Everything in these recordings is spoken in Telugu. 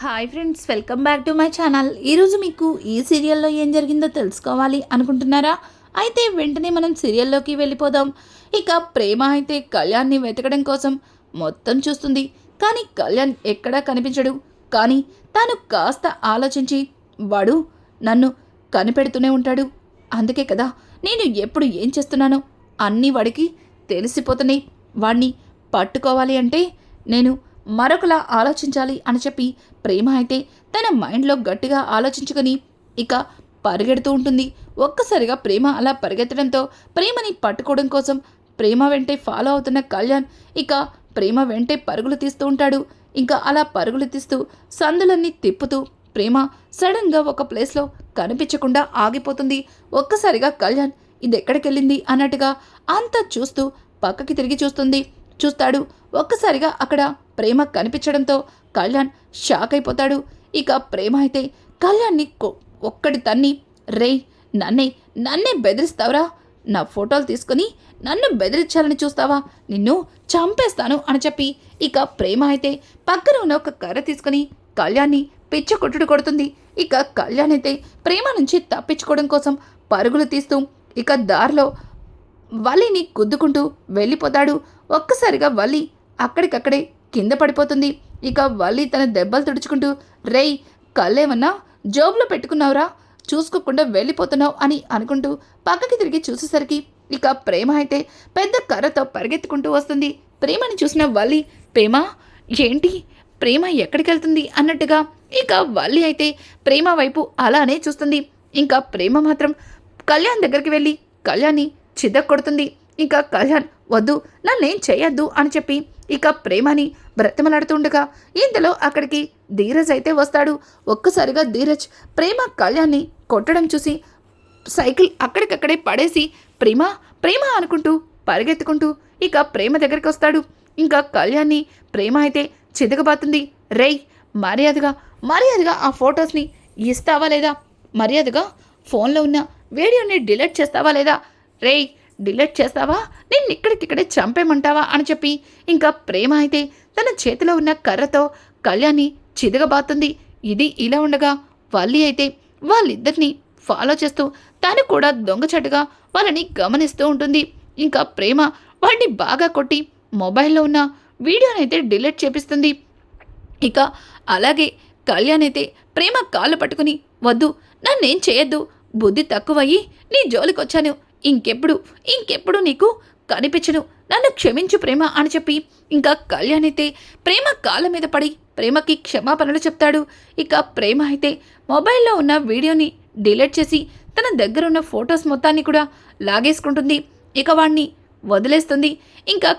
Hi friends, welcome back to my channel. ఈరోజు మీకు ఈ సీరియల్లో ఏం జరిగిందో తెలుసుకోవాలి అనుకుంటున్నారా? అయితే వెంటనే మనం సీరియల్లోకి వెళ్ళిపోదాం. ఇక ప్రేమ అయితే కళ్యాణ్ని వెతకడం కోసం మొత్తం చూస్తుంది. కానీ కళ్యాణ్ ఎక్కడా కనిపించడు. కానీ తాను కాస్త ఆలోచించి వాడు నన్ను కనిపెడుతూనే ఉంటాడు. అందుకే కదా నేను ఎప్పుడు ఏం చేస్తున్నానో అన్నీ వాడికి తెలిసిపోతున్నాయి. వాడిని పట్టుకోవాలి అంటే నేను మరొకలా ఆలోచించాలి అని చెప్పి ప్రేమ అయితే తన మైండ్లో గట్టిగా ఆలోచించుకొని ఇక పరిగెడుతూ ఉంటుంది. ఒక్కసారిగా ప్రేమ అలా పరిగెత్తడంతో ప్రేమని పట్టుకోవడం కోసం ప్రేమ వెంటే ఫాలో అవుతున్న కళ్యాణ్ ఇక ప్రేమ వెంటే పరుగులు తీస్తూ ఉంటాడు. ఇంకా అలా పరుగులు తీస్తూ సందులన్నీ తిప్పుతూ ప్రేమ సడన్గా ఒక ప్లేస్లో కనిపించకుండా ఆగిపోతుంది. ఒక్కసారిగా కళ్యాణ్ ఇది ఎక్కడికెళ్ళింది అన్నట్టుగా అంతా చూస్తూ పక్కకి తిరిగి చూస్తాడు. ఒక్కసారిగా అక్కడ ప్రేమ కనిపించడంతో కళ్యాణ్ షాక్ అయిపోతాడు. ఇక ప్రేమ అయితే కళ్యాణ్ని ఒక్కడి తన్ని, రే నన్నే బెదిరిస్తావురా? నా ఫోటోలు తీసుకుని నన్ను బెదిరించాలని చూస్తావా? నిన్ను చంపేస్తాను అని చెప్పి ఇక ప్రేమ అయితే పక్కన ఉన్న ఒక కర్ర తీసుకుని కళ్యాణ్ని పిచ్చ కొట్టుడు కొడుతుంది. ఇక కళ్యాణ్ అయితే ప్రేమ నుంచి తప్పించుకోవడం కోసం పరుగులు తీస్తూ ఇక దారిలో వల్లిని గుద్దుకుంటూ వెళ్ళిపోతాడు. ఒక్కసారిగా వల్లి అక్కడికక్కడే కింద పడిపోతుంది. ఇక వల్లి తన దెబ్బలు తుడుచుకుంటూ, రేయ్ కళ్ళేమన్నా జోబులో పెట్టుకున్నావురా? చూసుకోకుండా వెళ్ళిపోతున్నావు అని అనుకుంటూ పక్కకి తిరిగి చూసేసరికి ఇక ప్రేమ అయితే పెద్ద కర్రతో పరిగెత్తుకుంటూ వస్తుంది. ప్రేమని చూసిన వల్లి, ప్రేమ ఏంటి, ప్రేమ ఎక్కడికి వెళ్తుంది అన్నట్టుగా ఇక వల్లి అయితే ప్రేమ వైపు అలానే చూస్తుంది. ఇంకా ప్రేమ మాత్రం కళ్యాణ్ దగ్గరికి వెళ్ళి కళ్యాణ్ని చితక్కొడుతుంది. ఇంకా కళ్యాణ్ వద్దు, నన్నేం చేయొద్దు అని చెప్పి ఇక ప్రేమని బ్రతిమలాడుతుండగా ఇంతలో అక్కడికి ధీరజ్ అయితే వస్తాడు. ఒక్కసారిగా ధీరజ్ ప్రేమ కళ్యాణ్ని కొట్టడం చూసి సైకిల్ అక్కడికక్కడే పడేసి ప్రేమ ప్రేమ అనుకుంటూ పరిగెత్తుకుంటూ ఇక ప్రేమ దగ్గరికి వస్తాడు. ఇంకా కళ్యాణ్ని ప్రేమ అయితే చితకబాతుంది. రేయ్ మర్యాదగా ఆ ఫొటోస్ని ఇస్తావా లేదా? మర్యాదగా ఫోన్లో ఉన్న వీడియోని డిలీట్ చేస్తావా లేదా? రేయ్ డిలీట్ చేస్తావా? నేను ఇక్కడికిక్కడే చంపేమంటావా అని చెప్పి ఇంకా ప్రేమ అయితే తన చేతిలో ఉన్న కర్రతో కళ్యాణ్ని చితకబాతుంది. ఇది ఇలా ఉండగా వల్లి అయితే వాళ్ళిద్దరిని ఫాలో చేస్తూ తను కూడా దొంగచాటుగా వాళ్ళని గమనిస్తూ ఉంటుంది. ఇంకా ప్రేమ వాడిని బాగా కొట్టి మొబైల్లో ఉన్న వీడియోనైతే డిలీట్ చేపిస్తుంది. ఇక అలాగే కళ్యాణ్ అయితే ప్రేమ కాళ్ళు పట్టుకుని, వద్దు, నన్నేం చేయొద్దు, బుద్ధి తక్కువయ్యి నీ జోలికొచ్చాను, ఇంకెప్పుడు నీకు కనిపించను, నన్ను క్షమించు ప్రేమ అని చెప్పి ఇంకా కళ్యాణ్ అయితే ప్రేమ కాళ్ళ మీద పడి ప్రేమకి క్షమాపణలు చెప్తాడు. ఇక ప్రేమ అయితే మొబైల్లో ఉన్న వీడియోని డిలీట్ చేసి తన దగ్గర ఉన్న ఫొటోస్ మొత్తాన్ని కూడా లాగేసుకుంటుంది. ఇక వాణ్ణి వదిలేస్తుంది. ఇంకా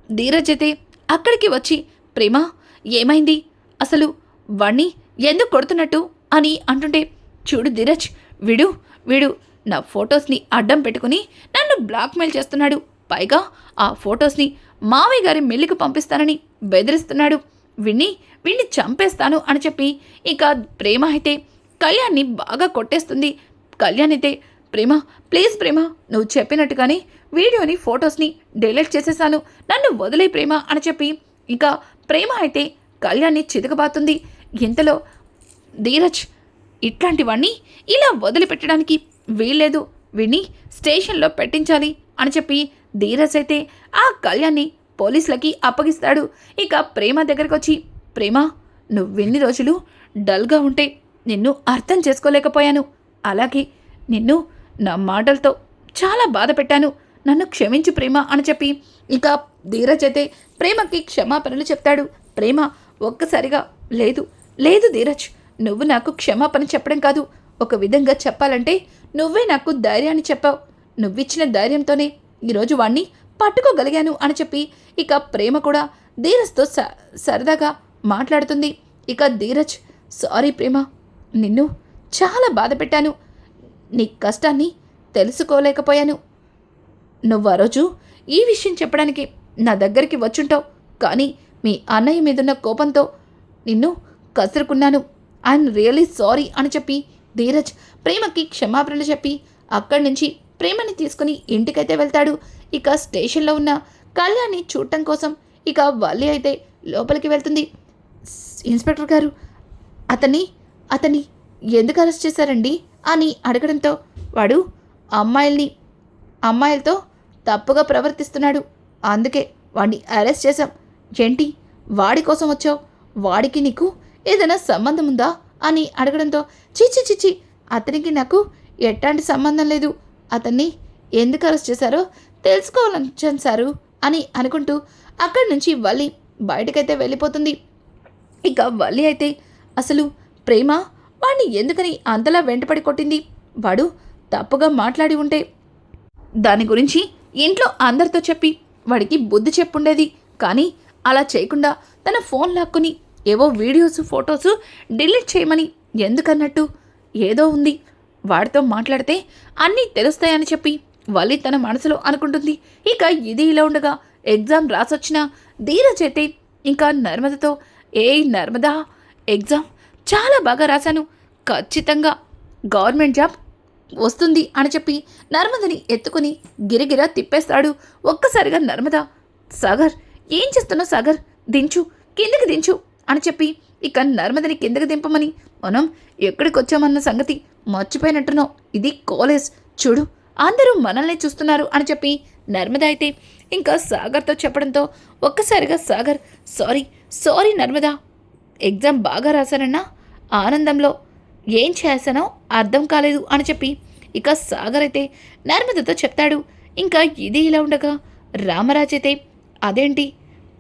ధీరజ్ అయితే అక్కడికి వచ్చి, ప్రేమ ఏమైంది, అసలు వాణ్ణి ఎందుకు కొడుతున్నట్టు అని అంటుంటే, చూడు ధీరజ్, వీడు నా ఫొటోస్ని అడ్డం పెట్టుకుని నన్ను బ్లాక్మెయిల్ చేస్తున్నాడు. పైగా ఆ ఫొటోస్ని మావయ్య గారి మిల్లుకు పంపిస్తానని బెదిరిస్తున్నాడు. వీణ్ణి చంపేస్తాను అని చెప్పి ఇక ప్రేమ అయితే కళ్యాణ్ని బాగా కొట్టేస్తుంది. కళ్యాణ్ అయితే, ప్రేమ ప్లీజ్ ప్రేమ, నువ్వు చెప్పినట్టుగానే వీడియోని ఫొటోస్ని డిలీట్ చేసేసాను, నన్ను వదిలే ప్రేమ అని చెప్పి ఇక ప్రేమ అయితే కళ్యాణ్ని చితకబాతుంది. ఇంతలో ధీరజ్, ఇట్లాంటివన్నీ ఇలా వదిలిపెట్టడానికి వీల్లేదు, వీణ్ణి స్టేషన్లో పెట్టించాలి అని చెప్పి ధీరజ్ అయితే ఆ కళ్యాణ్ని పోలీసులకి అప్పగిస్తాడు. ఇక ప్రేమ దగ్గరకు వచ్చి, ప్రేమ నువ్వెన్ని రోజులు డల్గా ఉంటే నిన్ను అర్థం చేసుకోలేకపోయాను, అలాగే నిన్ను నా మాటలతో చాలా బాధ పెట్టాను, నన్ను క్షమించు ప్రేమ అని చెప్పి ఇక ధీరజ్ అయితే ప్రేమకి క్షమాపణలు చెప్తాడు. ప్రేమ ఒక్కసారిగా, లేదు ధీరజ్, నువ్వు నాకు క్షమాపణ చెప్పడం కాదు, ఒక విధంగా చెప్పాలంటే నువ్వే నాకు ధైర్యాన్ని చెప్పావు, నువ్విచ్చిన ధైర్యంతోనే ఈరోజు వాణ్ణి పట్టుకోగలిగాను అని చెప్పి ఇక ప్రేమ కూడా ధీరజ్తో సరదాగా మాట్లాడుతుంది. ఇక ధీరజ్, సారీ ప్రేమ, నిన్ను చాలా బాధ పెట్టాను, నీ కష్టాన్ని తెలుసుకోలేకపోయాను, నువ్వు ఆ రోజు ఈ విషయం చెప్పడానికి నా దగ్గరికి వచ్చుంటావు, కానీ మీ అన్నయ్య మీదున్న కోపంతో నిన్ను కసురుకున్నాను, ఐఎమ్ రియలీ సారీ అని చెప్పి ధీరజ్ ప్రేమకి క్షమాపణలు చెప్పి అక్కడి నుంచి ప్రేమని తీసుకుని ఇంటికైతే వెళ్తాడు. ఇక స్టేషన్లో ఉన్న కళ్యాణ్ని చూడటం కోసం ఇక వల్లి అయితే లోపలికి వెళ్తుంది. ఇన్స్పెక్టర్ గారు, అతన్ని అతన్ని ఎందుకు అరెస్ట్ చేశారండి అని అడగడంతో వాడు అమ్మాయిలతో తప్పుగా ప్రవర్తిస్తున్నాడు, అందుకే వాడిని అరెస్ట్ చేశాం. ఏంటి వాడి కోసం వచ్చావు? వాడికి నీకు ఏదైనా సంబంధం ఉందా అని అడగడంతో చిచ్చి చిచ్చి అతనికి నాకు ఎట్లాంటి సంబంధం లేదు. అతన్ని ఎందుకు అరెస్ట్ చేశారో తెలుసుకోవాలని సారు అని అనుకుంటూ అక్కడి నుంచి వల్లి బయటకైతే వెళ్ళిపోతుంది. ఇక వల్లి అయితే అసలు ప్రేమ వాడిని ఎందుకని అంతలా వెంటపడి కొట్టింది? వాడు తప్పుగా మాట్లాడి ఉంటే దాని గురించి ఇంట్లో అందరితో చెప్పి వాడికి బుద్ధి చెప్పుండేది. కానీ అలా చేయకుండా తన ఫోన్ లాక్కుని ఏవో వీడియోస్ ఫొటోస్ డిలీట్ చేయమని ఎందుకన్నట్టు ఏదో ఉంది, వాడితో మాట్లాడితే అన్నీ తెలుస్తాయని చెప్పి వల్లి తన మనసులో అనుకుంటుంది. ఇక ఇది ఇలా ఉండగా ఎగ్జామ్ రాసొచ్చిన ధీరజ్ అయితే ఇంకా నర్మదతో, నర్మదా, ఎగ్జామ్ చాలా బాగా రాశాను, ఖచ్చితంగా గవర్నమెంట్ జాబ్ వస్తుంది అని చెప్పి నర్మదని ఎత్తుకుని గిరగిరా తిప్పేస్తాడు. ఒక్కసారిగా నర్మద, సాగర్ ఏం చేస్తున్నావు సాగర్, దించు, కిందకి దించు అని చెప్పి ఇక నర్మదని కిందకి దింపమని, మనం ఎక్కడికి వచ్చామన్న సంగతి మర్చిపోయినట్టున్నావు, ఇది కాలేజ్, చూడు అందరూ మనల్ని చూస్తున్నారు అని చెప్పి నర్మద అయితే ఇంకా సాగర్తో చెప్పడంతో ఒక్కసారిగా సాగర్, సారీ నర్మద, ఎగ్జామ్ బాగా రాశానన్నా ఆనందంలో ఏం చేశానో అర్థం కాలేదు అని చెప్పి ఇక సాగర్ అయితే నర్మదతో చెప్తాడు. ఇంకా ఇది ఇలా ఉండగా రామరాజ్ అయితే, అదేంటి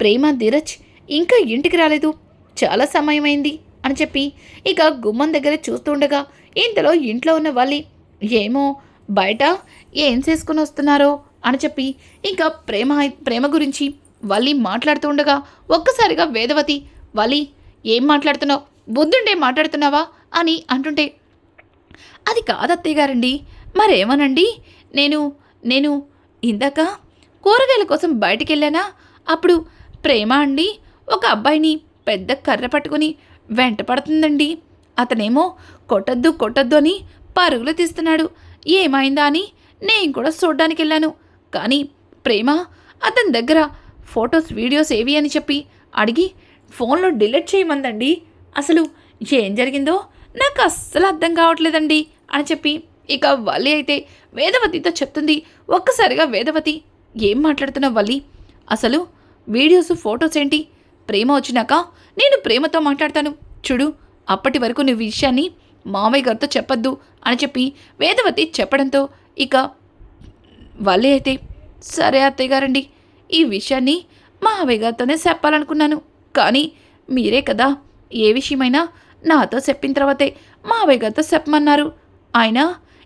ప్రేమ ధీరజ్ ఇంకా ఇంటికి రాలేదు, చాలా సమయమైంది అని చెప్పి ఇక గుమ్మం దగ్గర చూస్తూ ఉండగా ఇంతలో ఇంట్లో ఉన్న వాళ్ళి, ఏమో బయట ఏం చేసుకుని వస్తున్నారో అని చెప్పి ఇంకా ప్రేమ గురించి వల్లి మాట్లాడుతూ ఉండగా ఒక్కసారిగా వేదవతి, వల్లి ఏం మాట్లాడుతున్నావు, బుద్ధుండే మాట్లాడుతున్నావా అని అంటుంటే, అది కాదత్తయ్య గారండి, మరేమోనండి, నేను ఇందాక కూరగాయల కోసం బయటికి వెళ్ళానా, అప్పుడు ప్రేమ అండి ఒక అబ్బాయిని పెద్ద కర్ర పట్టుకుని వెంట పడుతుందండి, అతనేమో కొట్టద్దు అని పరుగులు తీస్తున్నాడు, ఏమైందా అని నేను కూడా చూడ్డానికి వెళ్ళాను, కానీ ప్రేమ అతని దగ్గర ఫొటోస్ వీడియోస్ ఏవి అని చెప్పి అడిగి ఫోన్లో డిలీట్ చేయమందండి, అసలు ఏం జరిగిందో నాకు అస్సలు అర్థం కావట్లేదండి అని చెప్పి ఇక వల్లి అయితే వేదవతితో చెప్తుంది. ఒక్కసారిగా వేదవతి, ఏం మాట్లాడుతున్నావు వల్లి, అసలు వీడియోస్ ఫొటోస్ ఏంటి, ప్రేమ వచ్చినాక నేను ప్రేమతో మాట్లాడతాను చూడు, అప్పటి వరకు నువ్వు విషయాన్ని మావయ్య గారితో చెప్పొద్దు అని చెప్పి వేదవతి చెప్పడంతో ఇక వల్లి అయితే, సరే అత్తయ్య గారండి, ఈ విషయాన్ని మావయ్య గారితోనే చెప్పాలనుకున్నాను, కానీ మీరే కదా ఏ విషయమైనా నాతో చెప్పిన తర్వాతే మావయ్య గారితో చెప్పమన్నారు, ఆయన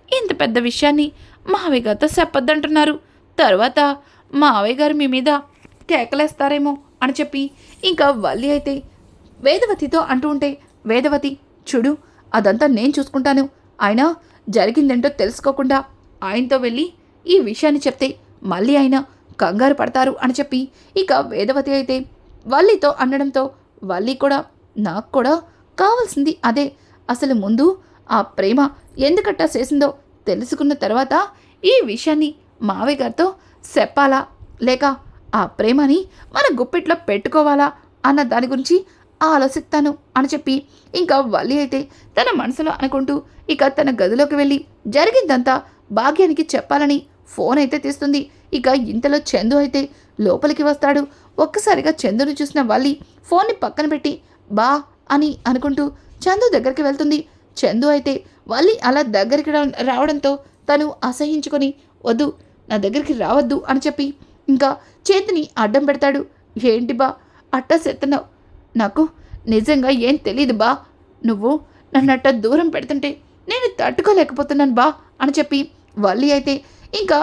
ఇంత పెద్ద విషయాన్ని మావయ్య గారితో చెప్పొద్దంటున్నారు, తర్వాత మావయ్య గారు మీ మీద కేకలేస్తారేమో అని చెప్పి ఇంకా వల్లి అయితే వేదవతితో అంటూ ఉంటే, వేదవతి చూడు అదంతా నేను చూసుకుంటాను, ఆయన జరిగిందేంటో తెలుసుకోకుండా ఆయనతో వెళ్ళి ఈ విషయాన్ని చెప్తే మళ్ళీ ఆయన కంగారు పడతారు అని చెప్పి ఇక వేదవతి అయితే వల్లితో అనడంతో వల్లి కూడా, నాకు కూడా కావాల్సింది అదే, అసలు ముందు ఆ ప్రేమ ఎందుకట్టా చేసిందో తెలుసుకున్న తర్వాత ఈ విషయాన్ని మావయ్య గారితో చెప్పాలా లేక ఆ ప్రేమని మన గుప్పిట్లో పెట్టుకోవాలా అన్న దాని గురించి ఆలోచిస్తాను అని చెప్పి ఇంకా వల్లి అయితే తన మనసులో అనుకుంటూ ఇక తన గదిలోకి వెళ్ళి జరిగిందంతా భాగ్యానికి చెప్పాలని ఫోన్ అయితే తీస్తుంది. ఇక ఇంతలో చందు అయితే లోపలికి వస్తాడు. ఒక్కసారిగా చందుని చూసిన వల్లి ఫోన్ని పక్కన పెట్టి బా అని అనుకుంటూ చందు దగ్గరికి వెళ్తుంది. చందు అయితే వల్లి అలా దగ్గరికి రావడంతో తను అసహించుకొని, వద్దు నా దగ్గరికి రావద్దు అని చెప్పి ఇంకా చేతిని అడ్డం పెడతాడు. ఏంటి బా అట్టా సెత్తన్నావు, నాకు నిజంగా ఏం తెలీదు బా, నువ్వు నన్ను అట్ట దూరం పెడుతుంటే నేను తట్టుకోలేకపోతున్నాను బా అని చెప్పి వల్లి అయితే ఇంకా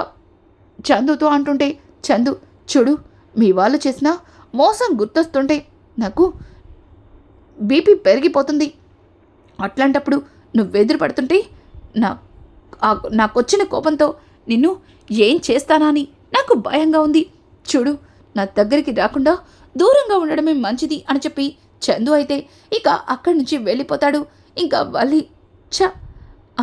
చందుతో అంటుంటే, చందు చూడు మీ వాళ్ళు చేసిన మోసం గుర్తొస్తుంటే నాకు బీపీ పెరిగిపోతుంది, అట్లాంటప్పుడు నువ్వెదురు పడుతుంటే నాకొచ్చిన కోపంతో నిన్ను ఏం చేస్తానా అని నాకు భయంగా ఉంది, చూడు నా దగ్గరికి రాకుండా దూరంగా ఉండడమే మంచిది అని చెప్పి చందు అయితే ఇక అక్కడి నుంచి వెళ్ళిపోతాడు. ఇంకా వల్లి,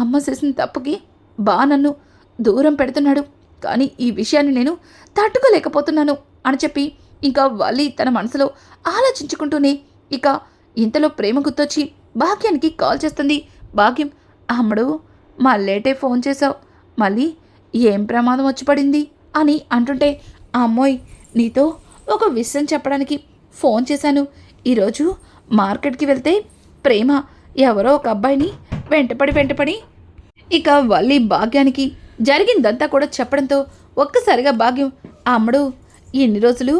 అమ్మ చేసిన తప్పుకి బా నన్ను దూరం పెడుతున్నాడు, కానీ ఈ విషయాన్ని నేను తట్టుకోలేకపోతున్నాను అని చెప్పి ఇంకా వల్లి తన మనసులో ఆలోచించుకుంటూనే ఇక ఇంతలో ప్రేమ గుర్తొచ్చి భాగ్యానికి కాల్ చేస్తుంది. భాగ్యం, అమ్మడు మళ్ళేటే ఫోన్ చేసావు, మళ్ళీ ఏం ప్రమాదం వచ్చి పడింది అని అంటుంటే, అమ్మోయ్ నీతో ఒక విషయం చెప్పడానికి ఫోన్ చేశాను. ఈరోజు మార్కెట్కి వెళ్తే ప్రేమ ఎవరో ఒక అబ్బాయిని వెంటపడి ఇక వల్లి భాగ్యానికి జరిగిందంతా కూడా చెప్పడంతో ఒక్కసారిగా భాగ్యం, అమ్మడు ఇన్ని రోజులు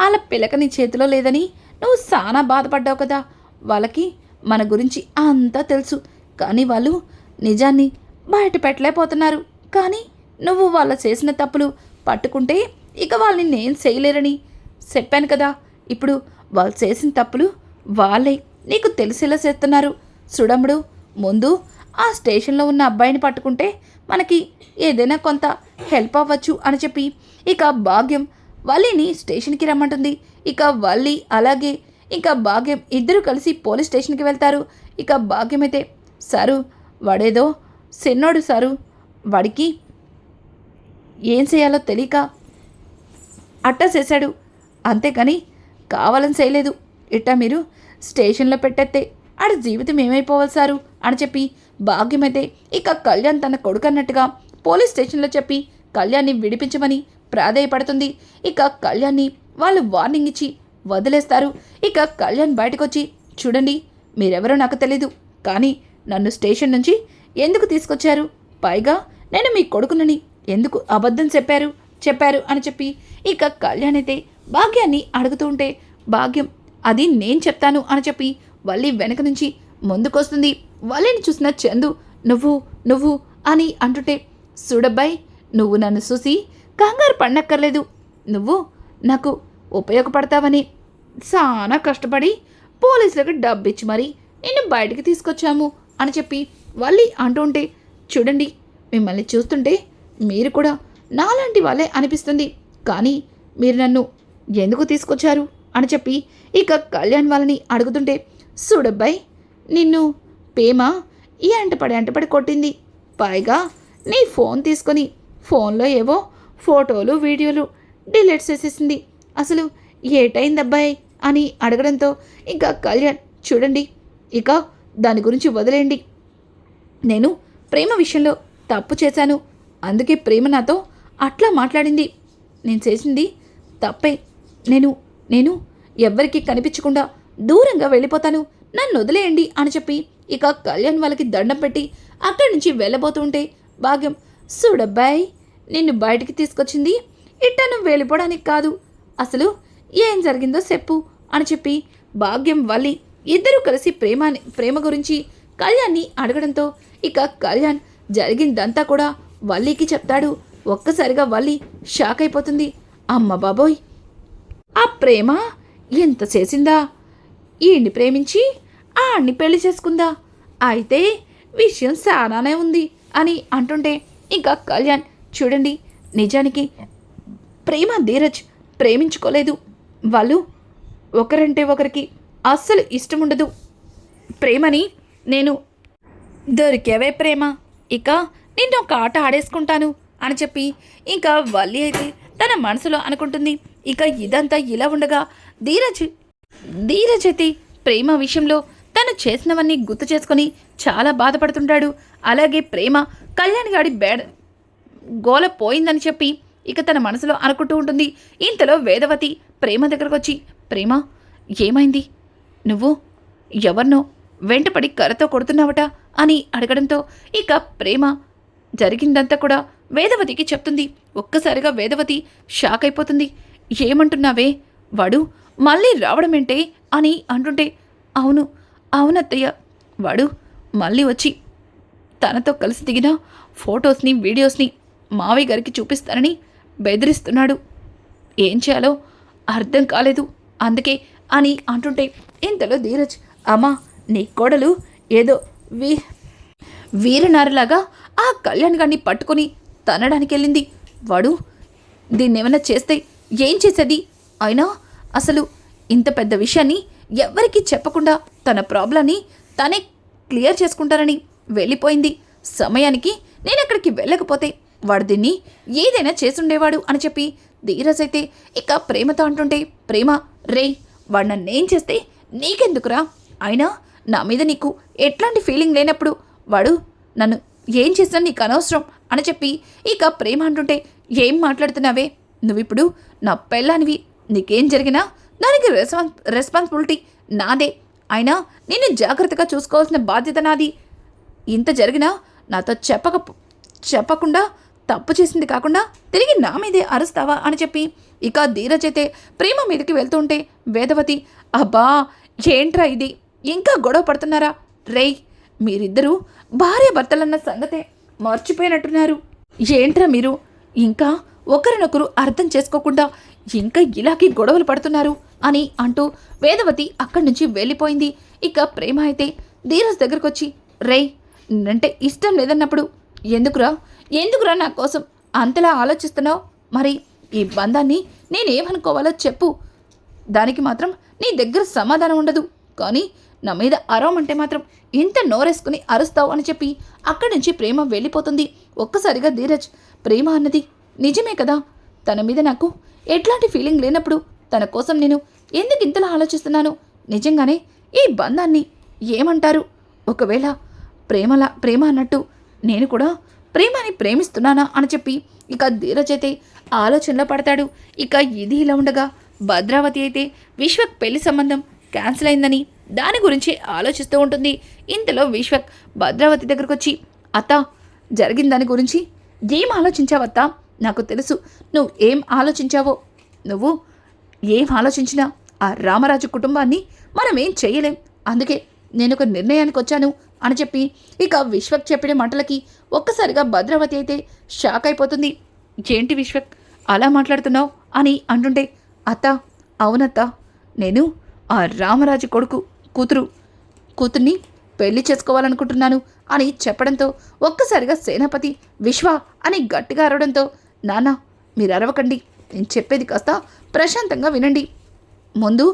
వాళ్ళ పిలకని చేతిలో లేదని నువ్వు చాలా బాధపడ్డావు కదా. వాళ్ళకి మన గురించి అంతా తెలుసు, కానీ వాళ్ళు నిజాన్ని బయట పెట్టలేకపోతున్నారు. కానీ నువ్వు వాళ్ళ చేసిన తప్పులు పట్టుకుంటే ఇక వాళ్ళని నేను చేయలేరని చెప్పాను కదా. ఇప్పుడు వాళ్ళు చేసిన తప్పులు వాళ్ళే నీకు తెలిసేలా చేస్తున్నారు. చూడమ్ముడు, ముందు ఆ స్టేషన్లో ఉన్న అబ్బాయిని పట్టుకుంటే మనకి ఏదైనా కొంత హెల్ప్ అవ్వచ్చు అని చెప్పి ఇక భాగ్యం వల్లిని స్టేషన్కి రమ్మంటుంది. ఇక వల్లి అలాగే ఇంకా భాగ్యం ఇద్దరు కలిసి పోలీస్ స్టేషన్కి వెళ్తారు. ఇక భాగ్యం అయితే, సారు వాడేదో చిన్నోడు సారు, వాడికి ఏం చేయాలో తెలియక అట్టా చేశాడు, అంతేకాని కావాలని చేయలేదు. ఇట్టా మీరు స్టేషన్లో పెట్టేస్తే ఆడి జీవితం ఏమైపోవాలి సారు అని చెప్పి భాగ్యమైతే ఇక కళ్యాణ్ తన కొడుకు అన్నట్టుగా పోలీస్ స్టేషన్లో చెప్పి కళ్యాణ్ని విడిపించమని ప్రాధేయపడుతుంది. ఇక కళ్యాణ్ని వాళ్ళు వార్నింగ్ ఇచ్చి వదిలేస్తారు. ఇక కళ్యాణ్ బయటకొచ్చి, చూడండి మీరెవరో నాకు తెలీదు, కానీ నన్ను స్టేషన్ నుంచి ఎందుకు తీసుకొచ్చారు, పైగా నేను మీ కొడుకునని ఎందుకు అబద్ధం చెప్పారు అని చెప్పి ఇక కళ్యాణ్ అయితే భాగ్యాన్ని అడుగుతూ ఉంటే, భాగ్యం అది నేను చెప్తాను అని చెప్పి వల్లి వెనక నుంచి ముందుకొస్తుంది. వల్లిని చూసిన చందు, నువ్వు అని అంటుంటే, చూడబ్బాయి నువ్వు నన్ను చూసి కంగారు పడనక్కర్లేదు, నువ్వు నాకు ఉపయోగపడతావని చాలా కష్టపడి పోలీసులకు డబ్బిచ్చి మరి నిన్ను బయటికి తీసుకొచ్చాము అని చెప్పి వల్లి అంటుంటే, చూడండి మిమ్మల్ని చూస్తుంటే మీరు కూడా నాలాంటి వాళ్ళే అనిపిస్తుంది, కానీ మీరు నన్ను ఎందుకు తీసుకొచ్చారు అని చెప్పి ఇక కళ్యాణ్ వాళ్ళని అడుగుతుంటే, చూడబ్బాయి నిన్ను ప్రేమ ఈ అంటపడి కొట్టింది, పైగా నీ ఫోన్ తీసుకొని ఫోన్లో ఏవో ఫోటోలు వీడియోలు డిలీట్ చేసేసింది, అసలు ఏటైందబ్బాయి అని అడగడంతో ఇక కళ్యాణ్, చూడండి ఇక దాని గురించి వదిలేయండి, నేను ప్రేమ విషయంలో తప్పు చేశాను, అందుకే ప్రేమ నాతో అట్లా మాట్లాడింది, నేను చేసింది తప్పే, నేను ఎవ్వరికీ కనిపించకుండా దూరంగా వెళ్ళిపోతాను, నన్ను వదిలేయండి అని చెప్పి ఇక కళ్యాణ్ వాళ్ళకి దండం పెట్టి అక్కడి నుంచి వెళ్ళబోతుంటే భాగ్యం, చూడబ్బాయి నిన్ను బయటికి తీసుకొచ్చింది ఇట్ట నువ్వు వెళ్ళిపోవడానికి కాదు, అసలు ఏం జరిగిందో చెప్పు అని చెప్పి భాగ్యం వల్లి ఇద్దరూ కలిసి ప్రేమ గురించి కళ్యాణ్ని అడగడంతో ఇక కళ్యాణ్ జరిగిందంతా కూడా వల్లికి చెప్తాడు. ఒక్కసారిగా వల్లి షాక్ అయిపోతుంది. అమ్మ బాబోయ్, ఆ ప్రేమ ఎంత చేసిందా, ఈయన్ని ప్రేమించి ఆడిని పెళ్లి చేసుకుందా, అయితే విషయం చాలానే ఉంది అని అంటుంటే ఇంకా కళ్యాణ్, చూడండి నిజానికి ప్రేమ ధీరజ్ ప్రేమించుకోలేదు, వాళ్ళు ఒకరంటే ఒకరికి అస్సలు ఇష్టం ఉండదు, ప్రేమని నేను దొరికేవే ప్రేమ, ఇక నిన్ను ఒక ఆట ఆడేసుకుంటాను అని చెప్పి ఇంకా వల్లి అయితే తన మనసులో అనుకుంటుంది. ఇక ఇదంతా ఇలా ఉండగా ధీరజ్ అయితే ప్రేమ విషయంలో తను చేసినవన్నీ గుర్తు చేసుకొని చాలా బాధపడుతుంటాడు. అలాగే ప్రేమ కళ్యాణ్ గాడి గోల పోయిందని చెప్పి ఇక తన మనసులో అనుకుంటూ ఉంటుంది. ఇంతలో వేదవతి ప్రేమ దగ్గరకు వచ్చి, ప్రేమ ఏమైంది, నువ్వు ఎవరినో వెంటపడి కర్రతో కొడుతున్నావట అని అడగడంతో ఇక ప్రేమ జరిగిందంతా కూడా వేదవతికి చెప్తుంది. ఒక్కసారిగా వేదవతి షాక్ అయిపోతుంది. ఏమంటున్నావే, వాడు మళ్ళీ రావడమేంటే అని అంటుంటే, అవునత్తయ్య, వాడు మళ్ళీ వచ్చి తనతో కలిసి దిగిన ఫొటోస్ని వీడియోస్ని మావయ్య గారికి చూపిస్తానని బెదిరిస్తున్నాడు, ఏం చేయాలో అర్థం కాలేదు అందుకే అని అంటుంటే ఇంతలో ధీరజ్, అమ్మా నీ కోడలు ఏదో వీరనారిలాగా ఆ కళ్యాణ్ గారిని పట్టుకొని తనడానికి వెళ్ళింది, వాడు దీన్నేమైనా చేస్తే ఏం చేసేది, అయినా అసలు ఇంత పెద్ద విషయాన్ని ఎవ్వరికీ చెప్పకుండా తన ప్రాబ్లంని తనే క్లియర్ చేసుకుంటారని వెళ్ళిపోయింది, సమయానికి నేను అక్కడికి వెళ్ళకపోతే వాడు దీన్ని ఏదైనా చేసుండేవాడు అని చెప్పి ధీరజ్ అయితే ఇక ప్రేమతో అంటుంటే, ప్రేమ రే వాడు నన్నేం చేస్తే నీకెందుకురా, అయినా నా మీద నీకు ఎట్లాంటి ఫీలింగ్ లేనప్పుడు వాడు నన్ను ఏం చేసినా నీకు అనవసరం అని చెప్పి ఇక ప్రేమ అంటుంటే, ఏం మాట్లాడుతున్నావే, నువ్విప్పుడు నా పెళ్ళానివి, నీకేం జరిగినా దానికి రెస్పాన్సిబిలిటీ నాదే, అయినా నిన్ను జాగ్రత్తగా చూసుకోవాల్సిన బాధ్యత నాది. ఇంత జరిగినా నాతో చెప్పకుండా తప్పు చేసింది కాకుండా తిరిగి నా మీదే అరుస్తావా అని చెప్పి ఇక ధీరజ్ అయితే ప్రేమ మీదకి వెళ్తుంటే వేదవతి, అబ్బా ఏంట్రా ఇది, ఇంకా గొడవ పడుతున్నారా రేయ్, మీరిద్దరూ భార్య భర్తలన్న సంగతే మర్చిపోయినట్టున్నారు. ఏంట్రా మీరు ఇంకా ఒకరినొకరు అర్థం చేసుకోకుండా ఇంకా ఇలాగే గొడవలు పడుతున్నారు అని అంటూ వేదవతి అక్కడి నుంచి వెళ్ళిపోయింది. ఇక ప్రేమ అయితే ధీరజ్ దగ్గరకు వచ్చి, రేయ్ అంటే ఇష్టం లేదన్నప్పుడు ఎందుకురా నా కోసం అంతలా ఆలోచిస్తున్నావు? మరి ఈ బంధాన్ని నేనేమనుకోవాలో చెప్పు, దానికి మాత్రం నీ దగ్గర సమాధానం ఉండదు, కానీ నా మీద అరవమంటే మాత్రం ఇంత నోరేసుకుని అరుస్తావు అని చెప్పి అక్కడి నుంచి ప్రేమ వెళ్ళిపోతుంది. ఒక్కసారిగా ధీరజ్, ప్రేమ అన్నది నిజమే కదా, తన మీద నాకు ఎట్లాంటి ఫీలింగ్ లేనప్పుడు తన కోసం నేను ఎందుకు ఇంతలా ఆలోచిస్తున్నాను? నిజంగానే ఈ బంధాన్ని ఏమంటారు? ఒకవేళ ప్రేమ అన్నట్టు నేను కూడా ప్రేమని ప్రేమిస్తున్నానా అని చెప్పి ఇక ధీరజ్ అయితే ఆలోచనలో పడతాడు. ఇక ఇది ఇలా ఉండగా భద్రావతి అయితే విశ్వక్ పెళ్లి సంబంధం క్యాన్సిల్ అయిందని దాని గురించి ఆలోచిస్తూ ఉంటుంది. ఇంతలో విశ్వక్ భద్రావతి దగ్గరకు వచ్చి, అత్త జరిగిన దాని గురించి ఏం ఆలోచించావత్తా? నాకు తెలుసు నువ్వు ఏం ఆలోచించావో. నువ్వు ఏం ఆలోచించినా ఆ రామరాజు కుటుంబాన్ని మనం ఏం చేయలేం, అందుకే నేను ఒక నిర్ణయానికి వచ్చాను అని చెప్పి ఇక విశ్వక్ చెప్పిన మాటలకి ఒక్కసారిగా భద్రావతి అయితే షాక్ అయిపోతుంది. ఏంటి విశ్వక్ అలా మాట్లాడుతున్నావు అని అంటుంటే, అత్త అవునత్త, నేను ఆ రామరాజు కూతుర్ని పెళ్లి చేసుకోవాలనుకుంటున్నాను అని చెప్పడంతో ఒక్కసారిగా సేనాపతి విశ్వ అని గట్టిగా అరవడంతో, నాన్న మీరు అరవకండి, నేను చెప్పేది కాస్త ప్రశాంతంగా వినండి. ముందు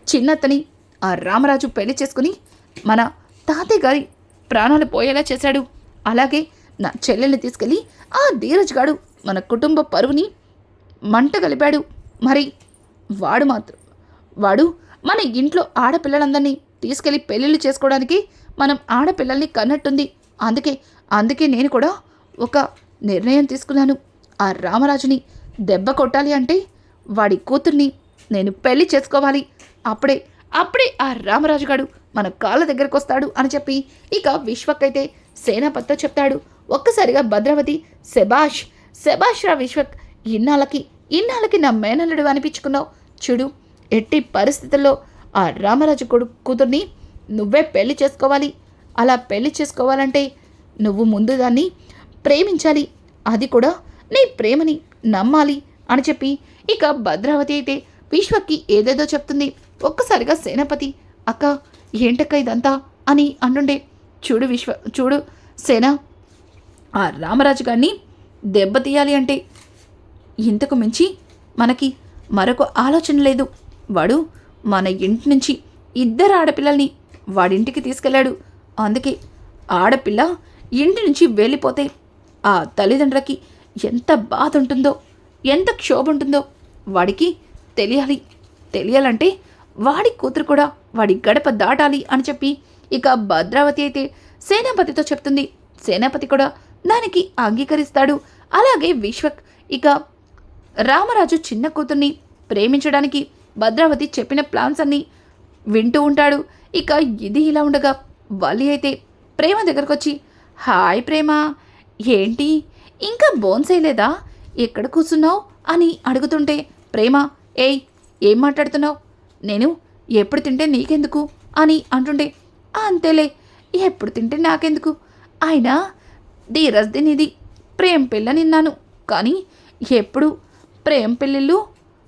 చిన్నత్తని ఆ రామరాజు పెళ్లి చేసుకుని మన తాతయ్య గారి ప్రాణాలు పోయేలా చేశాడు. అలాగే నా చెల్లెల్ని తీసుకెళ్ళి ఆ ధీరజ్ గాడు మన కుటుంబ పరువుని మంట కలిపాడు. మరి వాడు మన ఇంట్లో ఆడపిల్లలందరినీ తీసుకెళ్ళి పెళ్ళిళ్ళు చేసుకోవడానికి మనం ఆడపిల్లల్ని కన్నట్టుంది. అందుకే నేను కూడా ఒక నిర్ణయం తీసుకున్నాను. ఆ రామరాజుని దెబ్బ కొట్టాలి అంటే వాడి కూతుర్ని నేను పెళ్లి చేసుకోవాలి. అప్పుడే ఆ రామరాజు గాడు మన కాళ్ళ దగ్గరకు వస్తాడు అని చెప్పి ఇక విశ్వక్ అయితే సేనాపతితో చెప్తాడు. ఒక్కసారిగా భద్రావతి, శబాష్ రా విశ్వక్, ఇన్నాళ్ళకి నా మేనల్లుడు అనిపించుకున్నావు. చూడు, ఎట్టి పరిస్థితుల్లో ఆ రామరాజు కూతుర్ని నువ్వే పెళ్లి చేసుకోవాలి. అలా పెళ్లి చేసుకోవాలంటే నువ్వు ముందు దాన్ని ప్రేమించాలి, అది కూడా నీ ప్రేమని నమ్మాలి అని చెప్పి ఇక భద్రావతి అయితే విశ్వక్కి ఏదేదో చెప్తుంది. ఒక్కసారిగా సేనాపతి, అక్క ఏంటక్క ఇదంతా అని అంటుండే, చూడు సేన, ఆ రామరాజు గారిని దెబ్బతీయాలి అంటే ఇంతకు మించి మనకి మరొక ఆలోచన లేదు. వాడు మన ఇంటి నుంచి 2 ఆడపిల్లల్ని వాడింటికి తీసుకెళ్ళాడు. అందుకే ఆడపిల్ల ఇంటి నుంచి వెళ్ళిపోతే ఆ తల్లిదండ్రులకి ఎంత బాధ ఉంటుందో, ఎంత క్షోభ ఉంటుందో వాడికి తెలియాలంటే వాడి కూతురు కూడా వాడి గడప దాటాలి అని చెప్పి ఇక భద్రావతి అయితే సేనాపతితో చెప్తుంది. సేనాపతి కూడా దానికి అంగీకరిస్తాడు. అలాగే విశ్వక్ ఇక రామరాజు చిన్న కూతుర్ని ప్రేమించడానికి భద్రావతి చెప్పిన ప్లాన్స్ అన్నీ వింటూ ఉంటాడు. ఇక ఇది ఇలా ఉండగా వల్లి అయితే ప్రేమ దగ్గరకు వచ్చి, హాయ్ ప్రేమ, ఏంటి ఇంకా బోన్సేయలేదా, ఎక్కడ కూర్చున్నావు అని అడుగుతుంటే, ప్రేమ, ఏం మాట్లాడుతున్నావు, నేను ఎప్పుడు తింటే నీకెందుకు అని అంటుండే, అంతేలే, ఎప్పుడు తింటే నాకెందుకు, అయినా ధీరజ్ది నీది ప్రేమ పిల్ల నిన్నాను, కానీ ఎప్పుడు ప్రేమ పెళ్ళిళ్ళు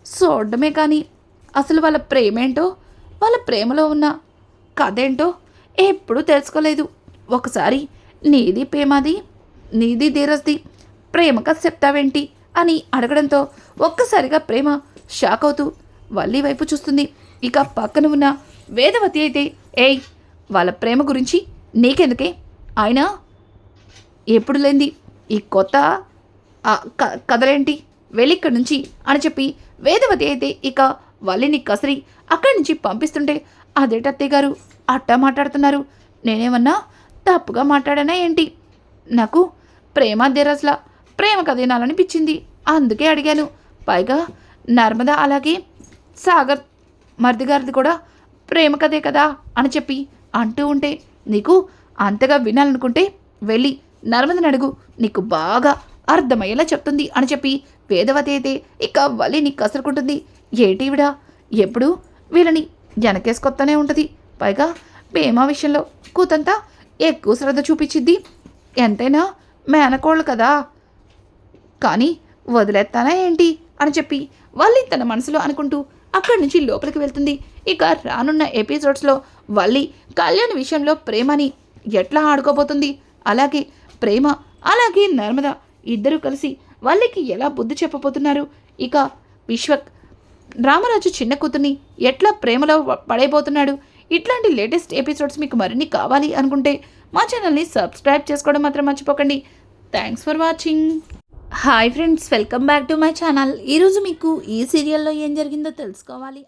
చూడడమే కానీ అసలు వాళ్ళ ప్రేమేంటో, వాళ్ళ ప్రేమలో ఉన్న కథ ఏంటో ఎప్పుడూ తెలుసుకోలేదు. ఒకసారి నీది ప్రేమది, నీది ధీరజ్ది ప్రేమ కథ చెప్తావేంటి అని అడగడంతో ఒక్కసారిగా ప్రేమ షాక్ అవుతూ వల్లి వైపు చూస్తుంది. ఇక పక్కన ఉన్న వేదవతి అయితే, వాళ్ళ ప్రేమ గురించి నీకెందుకే, ఆయన ఎప్పుడు లేంది ఈ కొత్త కథలేంటి, వెళ్ళిక్కడి నుంచి అని చెప్పి వేదవతి అయితే ఇక వల్లిని కసిరి అక్కడి నుంచి పంపిస్తుంటే, అదేటత్తయ్య గారు అట్టా మాట్లాడుతున్నారు? నేనేమన్నా తప్పుగా మాట్లాడానా ఏంటి? నాకు ప్రేమ ధీరస్లా ప్రేమ కథ వినాలనిపించింది, అందుకే అడిగాను. పైగా నర్మద అలాగే సాగర్ మరిది గారిది కూడా ప్రేమ కథే కదా అని చెప్పి అంటూ ఉంటే, నీకు అంతగా వినాలనుకుంటే వెళ్ళి నర్మదని అడుగు, నీకు బాగా అర్థమయ్యేలా చెప్తుంది అని చెప్పి వేదవతి అయితే ఇక వల్లిని కసురుకుంటుంది. ఏటీవిడా ఎప్పుడు వీళ్ళని వెనకేసుకొత్తనే ఉంటుంది. పైగా ప్రేమ విషయంలో కూతంతా ఎక్కువ శ్రద్ధ చూపించిద్ది. ఎంతైనా మేనకోళ్ళు కదా, కానీ వదిలేస్తానా ఏంటి అని చెప్పి వల్లి తన మనసులో అనుకుంటూ అక్కడి నుంచి లోపలికి వెళ్తుంది. ఇక రానున్న ఎపిసోడ్స్లో వల్లి కళ్యాణ్ విషయంలో ప్రేమని ఎట్లా ఆడుకోబోతుంది, అలాగే ప్రేమ అలాగే నర్మద ఇద్దరూ కలిసి వల్లికి ఎలా బుద్ధి చెప్పబోతున్నారు, ఇక విశ్వక్ రామరాజు చిన్న కూతుర్ని ఎట్లా ప్రేమలో పడైపోతున్నాడు, ఇట్లాంటి లేటెస్ట్ ఎపిసోడ్స్ మీకు మరిన్ని కావాలి అనుకుంటే మా ఛానల్ని సబ్స్క్రైబ్ చేసుకోవడం మాత్రం మర్చిపోకండి. Thanks for watching. Hi friends, welcome back to my channel. ఈరోజు మీకు ఈ సీరియల్లో ఏం జరిగిందో తెలుసుకోవాలి